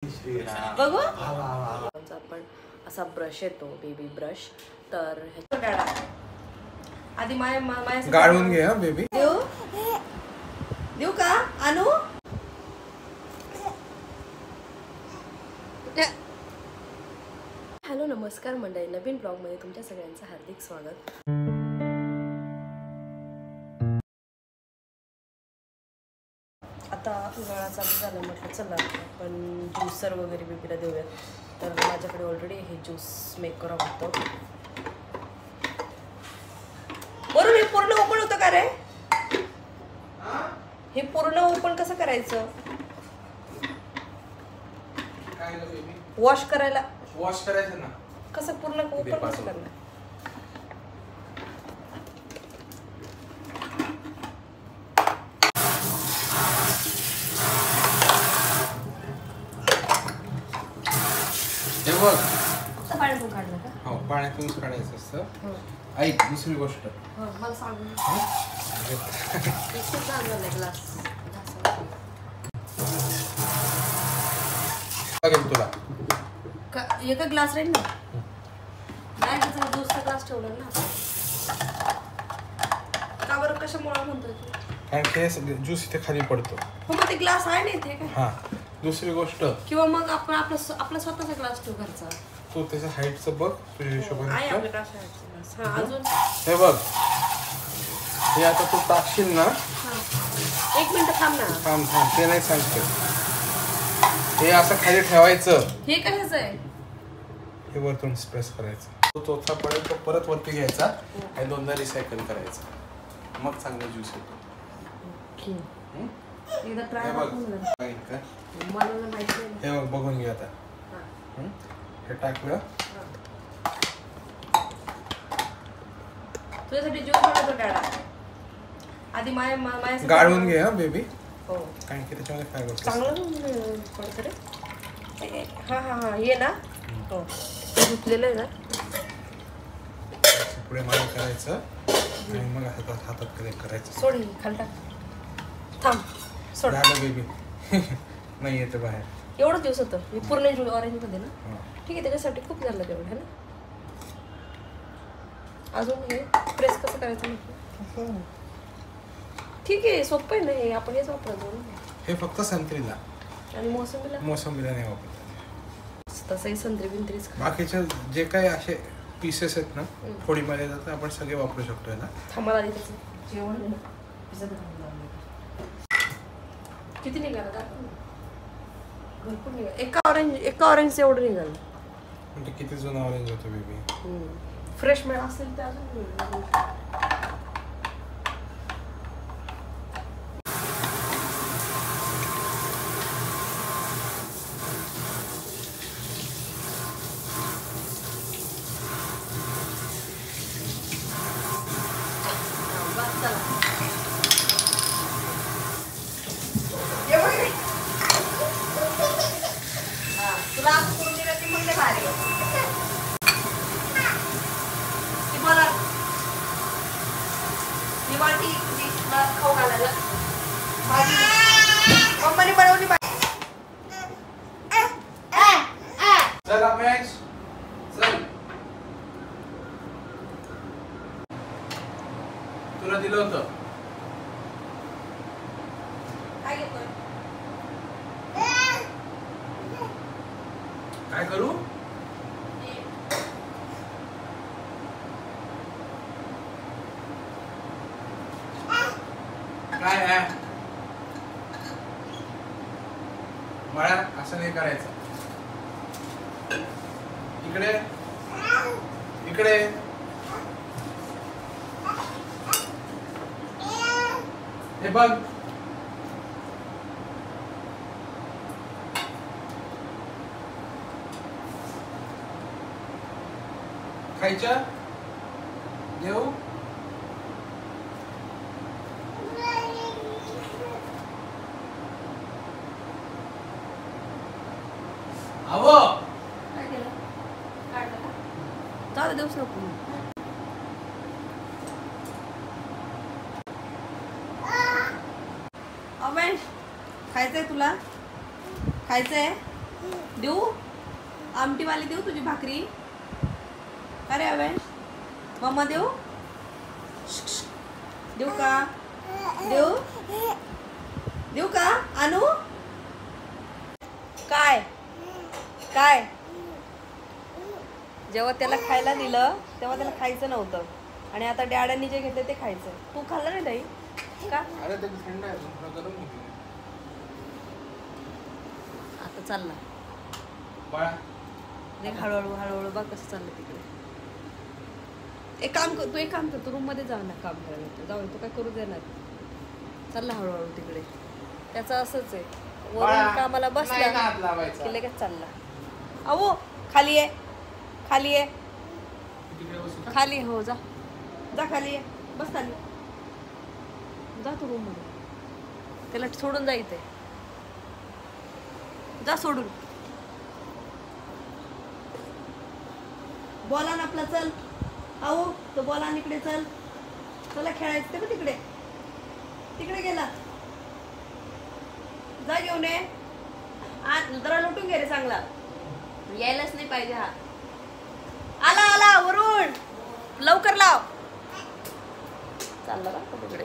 बघू आपण असा ब्रश येतो बेबी ब्रश तर ह्याच्या आधी माय गाळून घे. बेबी देऊ का आणू. हॅलो नमस्कार मंडळी, नवीन ब्लॉग मध्ये तुमच्या सगळ्यांचं हार्दिक स्वागत. आता उन्हाळा चालू झाला, म्हटलं चला आपण ज्यूसर वगैरे बेबीला देऊयात. तर माझ्याकडे ऑलरेडी हे ज्यूस मेकर होतं. बरोबर हे पूर्ण ओपन होतं का रे? हे पूर्ण ओपन कसं करायचं? वॉश करायचं ना. कसं पूर्ण ओपन कसं करणार? पाण्यातून काढलं का? हो, पाण्यातूनच काढायचं असतं. ऐक दुसरी गोष्ट मला सांगू. ग्लास तुला एका ग्लास राहील ना. नाही त्याचा दुसरा ग्लास ठेवला ना. का बरं कशामुळे म्हणतोय तू? कारण ते ज्यूस इथे खाली पडतो. हो मग ते ग्लास आहे ना इथे. हा दुसरी गोष्ट किंवा मग आपण आपला स्वतःचा ग्लास ठेवू घरचा. तू त्याच्या हाईटचं बघ तुझ्या हिशोबाने. आहे आपल्या ग्लास. हा अजून हे बघ, हे आता तू टाकशील ना. एक मिनिट थांब ना. थांब ते नाही सांगते. हे असं खाली ठेवायचं. हे कशाचं आहे? हे वरतून प्रेस करायचं. तो चौथा पडेल तो परत वरती घ्यायचा आणि दोनदा रिसायकल करायचं. मग चांगला ज्यूस येतो. एकदा ट्राय मला माहिती आहे. हे बघ, बघून घे आता. हे टाकलं. तुझ्यासाठी ज्यूस बनवतो डॅडा. आधी माय गाळून घे. हा बेबी. हो कारण की त्याच्यामध्ये फायबर चांगलं पडतं रे. हा ये ना. हो धुतलेलं आहे ना. पुढे मागे करायचं आणि मग हातात करायचं. सोड खाली टाक. थांब सोड. झालं बेबी. नाही येतं बाहेर. एवढं दिवस होतं हे पूर्ण ऑरेंज मध्ये ना. ठीक आहे त्याच्यासाठी खूप झालं तेवढं है ना. अजून हे प्रेस कसं करायचं? ठीक आहे सोपं आहे ना हे. आपण हेच वापरायचो ना. हे फक्त संत्रीला आणि मोसंबीला नाही वापरत. तसंही संत्री बिंत्रीच. बाकीचे जे काही असे पीसेस आहेत ना फोडीमध्ये जातात आपण सगळे वापरू शकतो ना. थांबाला आधी त्याचं जेवण किती निघालं का? भरपूर निघालं. एका ऑरेंज एवढं निघालं. म्हणजे किती जुना ऑरेंज होतो बेबी. फ्रेश मिळालं असेल तर अजून. तुला करून दिलं ती म्हणले भारी. ती मला ती वाटी तुला खाऊ घालायला भाजी मम्मीने बनवली भाजी. चल मॅक्स चल. तुला दिलं होतं. काय घेतोय? काय करू? काय आहे बाळा? असं नाही करायचं. इकडे इकडे. हे बघ खायचं देऊ. अहो काय केलं? काढलं का? जाऊ देऊच नको. खायचंय तुला? खायचंय? देऊ आमटीवाली देऊ तुझी भाकरी. अरे अवेश मम्मा देऊ देऊ का देऊ देऊ का आणू काय काय. जेव्हा त्याला खायला दिलं तेव्हा त्याला खायचं नव्हतं आणि आता डॅडांनी जे घेतलं ते खायचं. तू खाल्लं नाही ताई का. अरे ते थंड आहे थोडा गरम होती. आता चालला बाळा देख हळूहळू हळूहळू बघ कसं चाललं तिकडे. एक काम कर, तू एक काम कर, तू रूम मध्ये जाऊ ना काम करायला. जाऊ तू काय करू देणार. चालला हळूहळू तिकडे. त्याचं असंच आहे वरून कामाला बसला की लगेच चालला. अहो खाली आहे खाली आहे खाली. हो जा जा खाली आहे बस खाली जा तू रूम मध्ये. त्याला सोडून जा इथे जा सोडून. बॉला ना आपला चल. अहो तो बॉला इकडे चल. तुला खेळायचं ते तिकडे तिकडे गेला. जा घेऊन ये. आज जरा लुटून घे रे चांगला. यायलाच नाही पाहिजे हा. आला आला वरून लवकर लाव. चालला का तिकडे.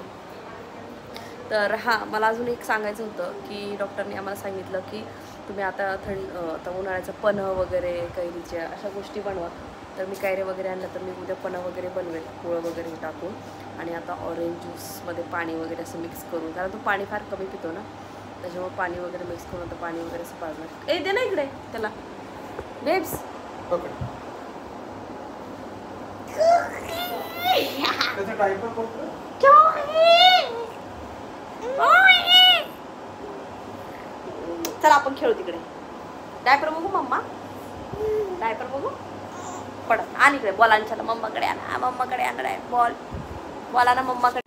तर हा मला अजून एक सांगायचं होतं की डॉक्टरने आम्हाला सांगितलं की तुम्ही आता आता उन्हाळ्याचं पन्ह वगैरे कैरीच्या अशा गोष्टी बनवा. तर मी कैरी वगैरे आणलं तर मी उद्या पन्ह वगैरे बनवेल पोळं वगैरे टाकून. आणि आता ऑरेंज ज्यूसमध्ये पाणी वगैरे असं मिक्स करून कारण तो पाणी फार कमी पितो ना त्याच्यामुळे पाणी वगैरे मिक्स करून आता पाणी वगैरे असं पाजणार. ए दे ना इकडे त्याला बेब्स. चला आपण खेळू तिकडे. डायपर बघू मम्मा डायपर बघू पड. आण इकडे बॉलांच्या मम्माकडे आणा. मम्माकडे आणणार आहे बॉल. बॉल आणा मम्माकडे.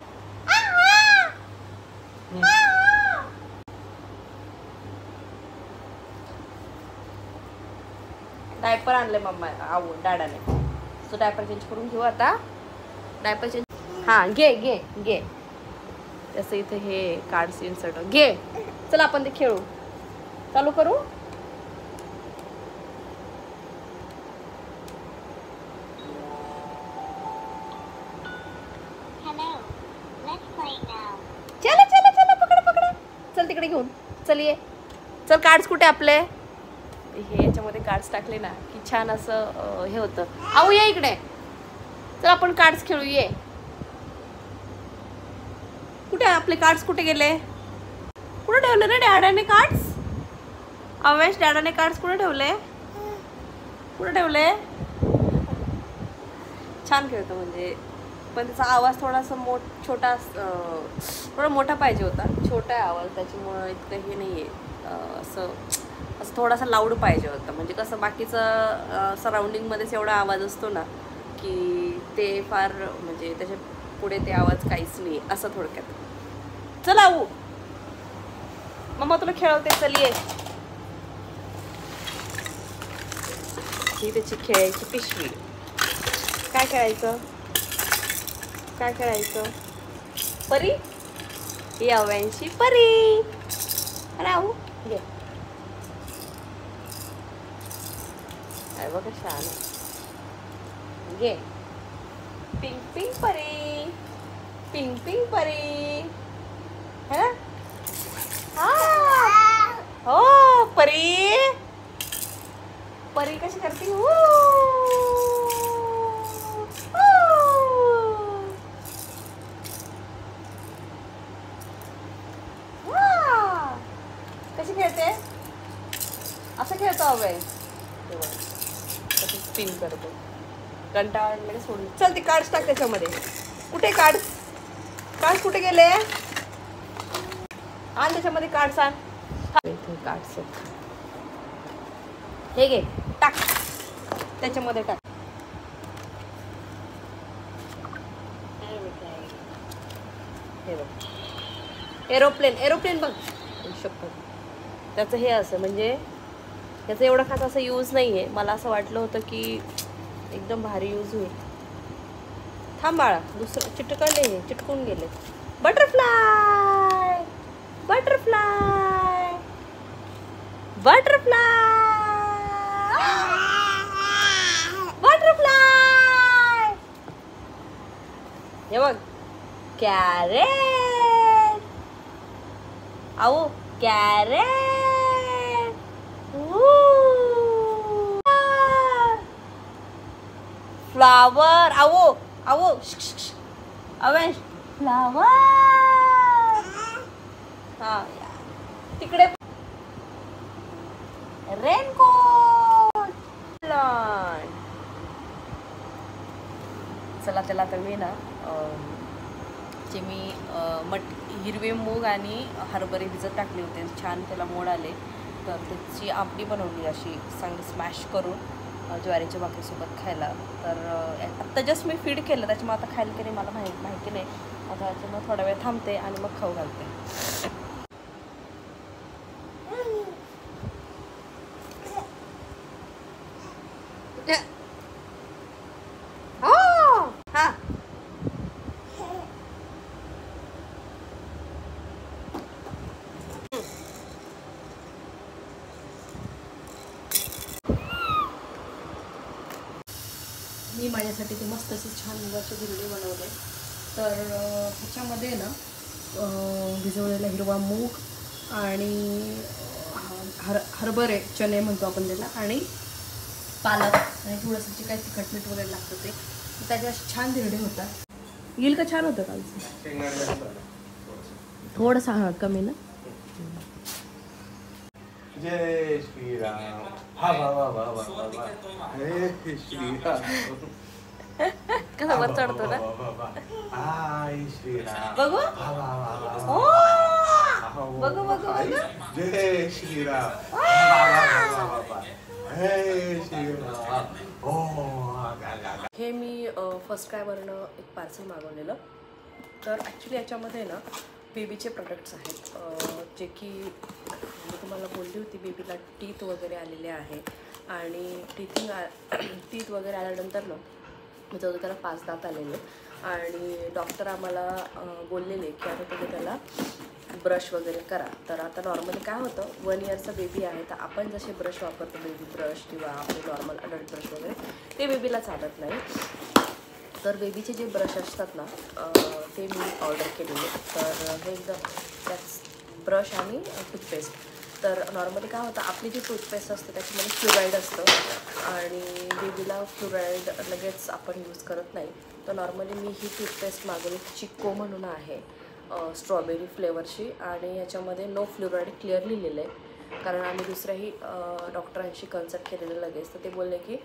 डायपर आणले मम्मा डॅडाने. सो डायपर चेंज करून घेऊ आता. डायपर चेंज हां घे घे घे. तसं इथे हे कार्ड्स इन्सर्ट घे. चला आपण ते खेळू. चालू करू. चला चला चला पकड पकड. चल तिकडे घेऊन चल ये. चल कार्ड्स कुठे आपले. हे याच्यामध्ये कार्ड्स टाकले ना की छान असं हे होतं. आऊ ये इकडे. चल आपण कार्ड्स खेळू ये. कुठे आपले कार्ड्स कुठे गेले. कुठे ठेवले रे डॅडाने कार्ड्स. अवेश डॅडाने कार्ड्स कुठे ठेवले. कुठे ठेवले. छान खेळतो म्हणजे पण त्याचा आवाज थोडासा छोटा थोडा मोठा पाहिजे होता. छोटा आहे आवाज त्याच्यामुळं इतकं हे नाही आहे. असं थोडासा लाऊड पाहिजे होता. म्हणजे कसं बाकीचं सराउंडिंगमध्येच एवढा आवाज असतो ना की ते फार म्हणजे त्याच्या पुढे ते आवाज काहीच नाही असं थोडक्यात. चला आऊ मम्मा तुला खेळवते. चल ये. ही त्याची खेळायची पिशवी. काय खेळायचं काय खेळायचं. परी ही अव्यांशी परी. अरे आऊ घे. अरे बघा छान घे. पिंक पिंक परी. पिंक पिंक परी है ना. हा हो परी. परी कशी करते. कशी खेळते असं खेळतो हवंय. स्पिन करतो कंटाळा सोडून. चल ते कार्ड्स टाक त्याच्यामध्ये. कुठे कार्ड्स कार्ड्स कुठे गेले. आण त्याच्यामध्ये कार्ड्स आण. कार्ड्स हे घे टाक त्याच्यामध्ये टाक. हे बघ एरोप्लेन. एरोप्लेन बघ शपथ. त्याचं हे असं म्हणजे त्याचा एवढा खास असं यूज नाही आहे. मला असं वाटलं होतं की एकदम भारी यूज होईल. थांब बाळा दुसरं चिटकले हे चिटकून गेले. Butterfly butterfly butterfly. कॅरेट आओ कॅरेट फ्लावर आओ आओ अवेश फ्लावर हा तिकडे रेनकोट चला त्याला आता मी ना जे मी हिरवे मूग आणि हरभरे भिजत टाकले होते छान त्याला मोड आले तर त्याची आमटी बनवली अशी चांगली स्मॅश करून ज्वारीच्या भाकरीसोबत खायला तर आत्ता जस्ट मी फीड केलं त्याच्यामुळे आता खायला की नाही मला माहिती नाही आता त्याच्यामुळे थोडा वेळ थांबते आणि मग खाऊ घालते मी माझ्यासाठी ते मस्त असे छान मुगाचे धिरडे बनवले तर ह्याच्यामध्ये ना भिजवलेला हिरवा मूग आणि हरभरे चणे म्हणतो आपण त्याला आणि पालक आणि थोडंसं जे काही तिखट मीठ वगैरे लागतं ते त्याच्या छान धिरडे होतात येईल का छान होतं कालचं थोडंसं हा कमी ना जय श्रीराम हा वा वा वा वा वा जय श्रीराम कसा वर चढतो ना हाय श्रीराम बघू बघू बघू बघू जय श्रीराम जय श्रीराम हे मी फर्स्ट क्रायवरनं एक पार्सल मागवलेलं तर ॲक्च्युली याच्यामध्ये ना बेबीचे प्रोडक्ट्स आहेत जे की मी तुम्हाला बोलली होती बेबीला टीथ वगैरे आलेले आहे आणि टीथ वगैरे आल्यानंतर ना जवळ त्याला 5 दात आलेले आणि डॉक्टर आम्हाला बोललेले की आता तुम्ही त्याला ब्रश वगैरे करा तर आता नॉर्मली काय होतं 1 इयरचा बेबी आहे तर आपण जसे ब्रश वापरतो बेबी ब्रश किंवा आपले नॉर्मल अडल्ट ब्रश वगैरे ते बेबीला चालत नाही तर बेबीचे जे ब्रश असतात ना ते मी ऑर्डर केलेले तर हे एकदम त्याच ब्रश आणि टूथपेस्ट तर नॉर्मली काय होतं आपली जी टूथपेस्ट असते त्याच्यामध्ये फ्लोराईड असतं आणि बेबीला फ्लोराईड लगेच आपण यूज करत नाही तर नॉर्मली मी ही टूथपेस्ट मागवली चिक्को म्हणून आहे स्ट्रॉबेरी फ्लेवरची आणि याच्यामध्ये नो फ्लोराईड क्लिअर लिहिलेलं आहे कारण आम्ही दुसऱ्याही डॉक्टरांशी कन्सल्ट केलेलं लगेच तर ते बोलले की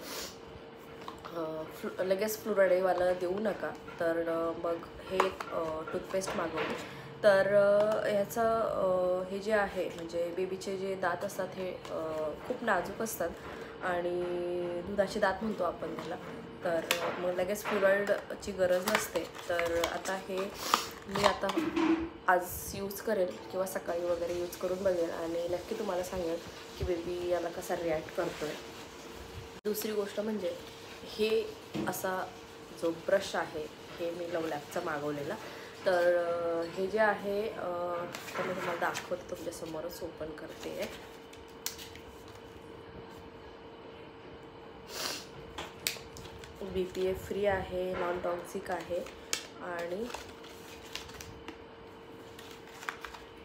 लगेच फ्लोराईडवाला देऊ नका तर मग हे टूथपेस्ट मागवली तर ह्याचं हे जे आहे म्हणजे बेबीचे जे दात असतात हे खूप नाजूक असतात आणि दुधाचे दात म्हणतो आपण त्याला तर मग लगेच फ्लोराईडची गरज नसते तर आता हे मी आता आज यूज करेल किंवा सकाळी वगैरे यूज करून बघेल आणि नक्की तुम्हाला सांगेल की बेबी याला कसा रिॲक्ट करतो आहे दुसरी गोष्ट म्हणजे हे असा जो ब्रश आहे हे मी लवलॅबचा मागवलेला तर हे जे आहे तर मी तुम्हाला दाखवते तुमच्यासमोरच ओपन करते BPA फ्री आहे नॉन टॉक्सिक आहे आणि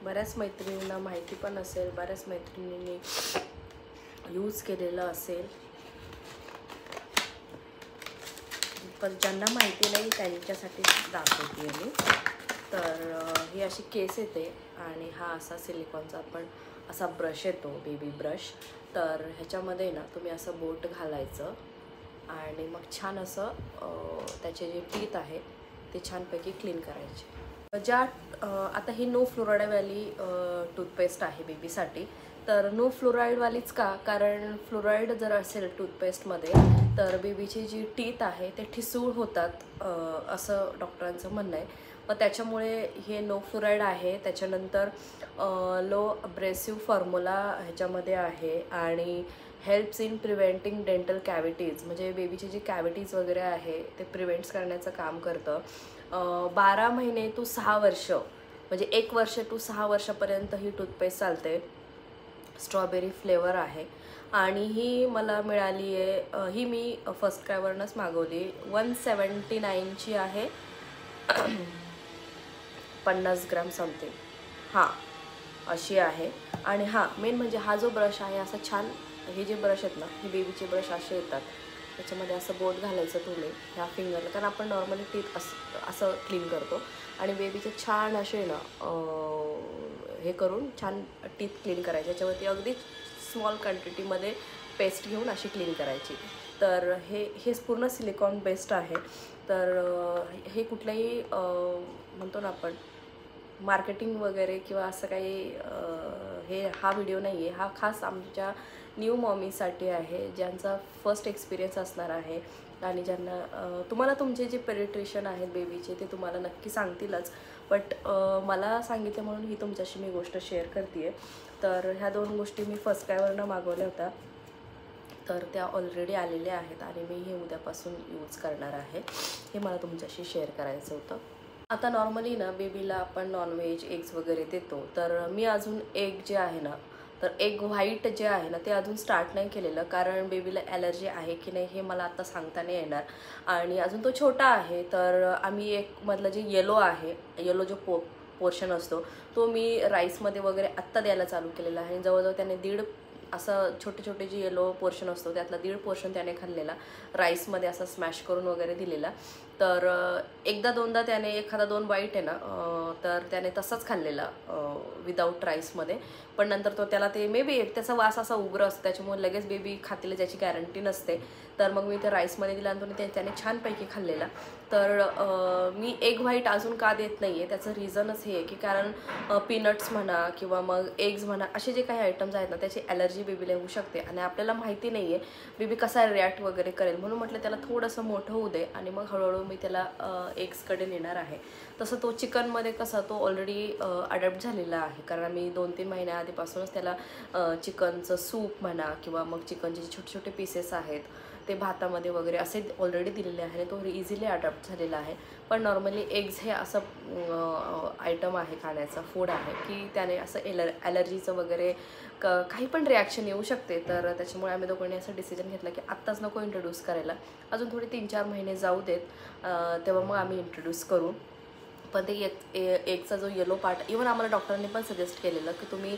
बऱ्याच मैत्रिणींना माहिती पण असेल बऱ्याच मैत्रिणींनी यूज केलेलं असेल पण ज्यांना माहिती नाही त्यांच्यासाठी दाखवते मी तर ही अशी केस येते आणि हा असा सिलिकॉनचा आपण असा ब्रश येतो बेबी ब्रश तर ह्याच्यामध्ये ना तुम्ही असं बोट घालायचं आणि मग छान असं त्याचे जे टीथ आहे ते छानपैकी क्लीन करायचे ज्या आता ही नो फ्लोराईडवाली टूथपेस्ट आहे बेबीसाठी तर नो फ्लोराईडवालीच का कारण फ्लोराईड जर असेल टूथपेस्टमध्ये तर बेबीची जी टीथ आहे ते ठिसूळ होतात असं डॉक्टरांचं म्हणणं आहे मग त्याच्यामुळे हे नो फ्लोराईड आहे त्याच्यानंतर लो अब्रेसिव्ह फॉर्म्युला ह्याच्यामध्ये आहे आणि helps in preventing dental cavities म्हणजे बेबीचे जे कॅव्हिटीज वगैरे आहे ते प्रिव्हेंट्स करण्याचं काम करतं 12 महिने टू 6 वर्ष म्हणजे 1 वर्ष टू 6 वर्षापर्यंत ही टूथपेस्ट चालते स्ट्रॉबेरी फ्लेवर आहे आणि ही मला मिळाली आहे ही मी फर्स्ट क्रायवरनंच मागवली 179ची आहे 50 ग्रॅम समथिंग, हां अशी आहे. आणि हां मेन म्हणजे हा जो ब्रश आहे असा छान, हे जे ब्रश आहेत ना हे बेबीचे ब्रश असे येतात, त्याच्यामध्ये असं बोट घालायचं तुम्ही ह्या फिंगरला, कारण आपण नॉर्मली टीथ असं क्लीन करतो आणि बेबीचे छान असे ना हे करून छान टीथ क्लीन करायचे. याच्यावरती अगदी स्मॉल क्वांटिटीमध्ये पेस्ट घेऊन अशी क्लीन करायची. तर हेच पूर्ण सिलिकॉन बेस्ड आहे. तर हे कुठल्याही म्हणतो ना आपण मार्केटिंग वगैरे किंवा असं काही हा व्हिडिओ नाही आहे. हा खास आमच्या न्यू मॉमीसाठी आहे, ज्यांचा फर्स्ट एक्सपिरियन्स असणार आहे आणि ज्यांना तुम्हाला तुमचे जे पेनिट्रेशन आहेत बेबीचे ते तुम्हाला नक्की सांगतीलच, बट मला सांगितलं म्हणून ही तुमच्याशी मी गोष्ट शेअर करते आहे. तर ह्या 2 गोष्टी मी फर्स्ट क्रायवरनं मागवल्या होत्या, तर त्या ऑलरेडी आलेल्या आहेत आणि मी हे उद्यापासून यूज करणार आहे. हे मला तुमच्याशी शेअर करायचं होतं. आता नॉर्मली ना बेबीला आपण नॉनव्हेज एग्स वगैरे देतो, तर मी अजून एग जे आहे ना, तर एग व्हाईट जे आहे ना ते अजून स्टार्ट नाही केलेलं, कारण बेबीला ॲलर्जी आहे की नाही हे मला आता सांगता नाही येणार आणि अजून तो छोटा आहे. तर आम्ही एक मधलं जे येलो आहे, येलो जो पोर्शन असतो तो मी राईसमध्ये वगैरे आत्ता द्यायला चालू केलेला आहे. जवळजवळ त्याने 1.5 असं छोटे छोटे जे येलो पोर्शन असतो त्यातला 1.5 पोर्शन त्याने खाल्लेला, राईसमध्ये असं स्मॅश करून वगैरे दिलेला. तर एकदा दोनदा त्याने एखादा 2 बाईट आहे ना तर त्याने तसाच खाल्लेला विदाऊट राईसमध्ये, पण नंतर तो त्याला ते मे बी त्याचा वास असा उग्र असतो त्याच्यामुळे लगेच बेबी खातील याची गॅरंटी नसते. तर मग मी ते राईसमध्ये दिला आणि त्याने छानपैकी खाल्लेला. तर मी एग व्हाईट अजून का देत नाही आहे त्याचं रिझनच हे आहे की कारण पीनट्स म्हणा किंवा मग एग्ज म्हणा असे जे काही आयटम्स आहेत ना त्याची ॲलर्जी बेबीला होऊ शकते आणि आपल्याला माहिती नाही आहे बेबी कसा रिॲक्ट वगैरे करेल, म्हणून म्हटलं त्याला थोडंसं मोठं होऊ दे आणि मग हळूहळू मी त्याला एग्सकडे नेणार आहे. तसं तो चिकनमध्ये कसा तो ऑलरेडी अडॅप्ट झालेला आहे, कारण आम्ही 2-3 महिन्या आधीपासूनच त्याला चिकनचं सूप म्हणा किंवा मग चिकनचे जे छोटे छोटे पीसेस आहेत ते भातामध्ये वगैरे असे ऑलरेडी दिलेले आहे, तो इझिली अडॅप्ट झालेला आहे. पण नॉर्मली एग्स हे असं आयटम आहे, खाण्याचं फूड आहे की त्याने असं ॲलर्जीचं वगैरे काही पण रिॲक्शन येऊ शकते. तर त्याच्यामुळे आम्ही दोघांनी असं डिसिजन घेतलं की आत्ताच नको इंट्रोड्यूस करायला, अजून थोडे 3-4 महिने जाऊ देत, तेव्हा मग आम्ही इंट्रोड्यूस करू. पण ते एगचा जो येलो पार्ट, इवन आम्हाला डॉक्टरांनी पण सजेस्ट केलेलं की तुम्ही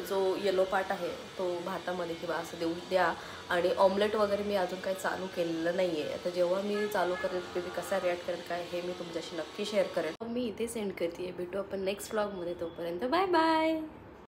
जो येलो पार्ट आहे तो भातामध्ये किंवा असं देऊ द्या. आणि ऑमलेट वगैरे मी अजून काही चालू केलेलं नाही आहे. आता जेव्हा मी चालू करेल बेबी कसा रिॲक्ट करेल काय हे मी तुमच्याशी नक्की शेअर करेल. मी इथे सेंड करते. भेटू आपण नेक्स्ट व्लॉगमध्ये, तोपर्यंत बाय बाय.